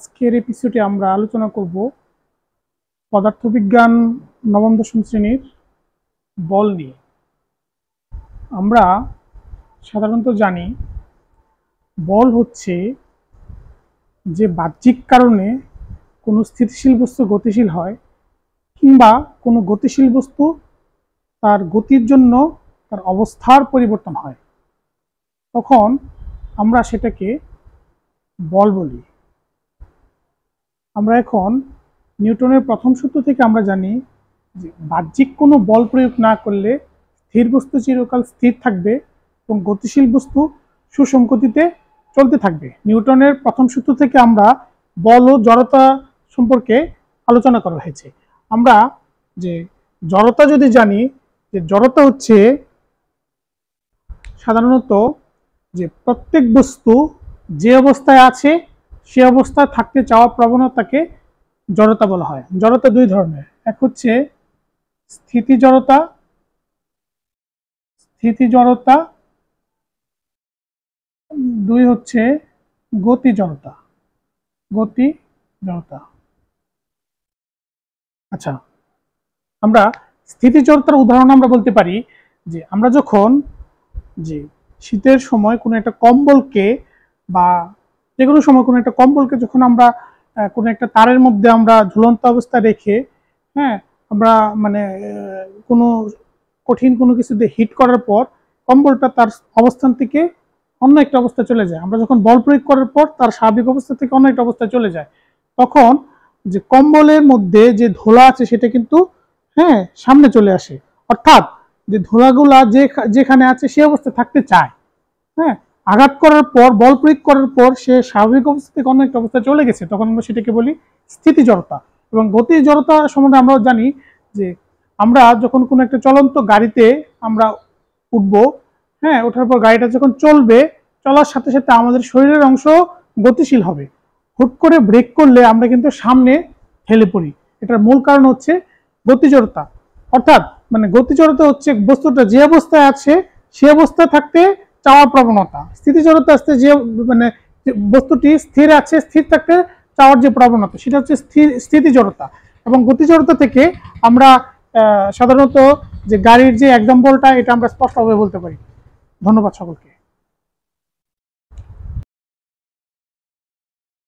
আজকের এপিসোডে আমরা আলোচনা করব পদার্থবিজ্ঞান নবম দশম শ্রেণীর বল নিয়ে। আমরা সাধারণত জানি বল হচ্ছে যে বাহ্যিক কারণে কোনো স্থিতিশীল বস্তু গতিশীল হয় কিংবা কোনো গতিশীল বস্তু তার গতির জন্য তার অবস্থার পরিবর্তন হয়, তখন আমরা সেটাকে বল বলি। আমরা এখন নিউটনের প্রথম সূত্র থেকে আমরা জানি যে বাহ্যিক কোনো বল প্রয়োগ না করলে স্থির বস্তু চিরকাল স্থির থাকবে এবং গতিশীল বস্তু সুসংগতিতে চলতে থাকবে। নিউটনের প্রথম সূত্র থেকে আমরা বল ও জড়তা সম্পর্কে আলোচনা করা হয়েছে। আমরা যে জড়তা যদি জানি, যে জড়তা হচ্ছে সাধারণত যে প্রত্যেক বস্তু যে অবস্থায় আছে সে অবস্থায় থাকতে চাওয়া প্রবণতাকে জড়তা বলা হয়। জড়তা দুই ধরনের, এক হচ্ছে স্থিতি জড়তা, দুই হচ্ছে গতি জড়তা। আচ্ছা, আমরা স্থিতি জড়তার উদাহরণ আমরা বলতে পারি যে আমরা যখন যে শীতের সময় কোনো একটা কম্বলকে বা যে কোনো সময় কোনো একটা কম্বলকে যখন আমরা কোনো একটা তারের মধ্যে আমরা ঝুলন্ত অবস্থায় রেখে আমরা কোনো কঠিন কোনো কিছুতে হিট করার পর কম্বলটা তার অবস্থান থেকে অন্য একটা অবস্থায় চলে যায়। আমরা যখন বল প্রয়োগ করার পর তার স্বাভাবিক অবস্থা থেকে অন্য একটা অবস্থায় চলে যায়, তখন যে কম্বলের মধ্যে যে ধুলা আছে সেটা কিন্তু সামনে চলে আসে, অর্থাৎ যে ধুলাগুলা যেখানে আছে সে অবস্থায় থাকতে চায়। আঘাত করার পর, বল প্রয়োগ করার পর সে স্বাভাবিক অবস্থা থেকে অন্য একটা অবস্থায় চলে গেছে, তখন আমরা সেটাকে বলি স্থিতি জড়তা। এবং গতি জড়তা সম্বন্ধে আমরাও জানি যে আমরা যখন কোনো একটা চলন্ত গাড়িতে আমরা উঠবো, ওঠার পর গাড়িটা যখন চলবে, চলার সাথে সাথে আমাদের শরীরের অংশ গতিশীল হবে। হুট করে ব্রেক করলে আমরা কিন্তু সামনে ঠেলে পড়ি। এটার মূল কারণ হচ্ছে গতি জড়তা। অর্থাৎ গতি জড়তা হচ্ছে বস্তুটা যে অবস্থায় আছে সে অবস্থায় থাকতে চাওয়ার প্রবণতা। স্থিতি জড়তা আসতে যে বস্তুটি স্থির আছে, স্থির থাকতে চাওয়ার যে প্রবণতা, সেটা হচ্ছে স্থিতি জড়তা। এবং গতি জড়তা থেকে আমরা সাধারণত যে গাড়ির যে এক্সাম্পলটা, এটা আমরা স্পষ্টভাবে বলতে পারি। ধন্যবাদ সকলকে।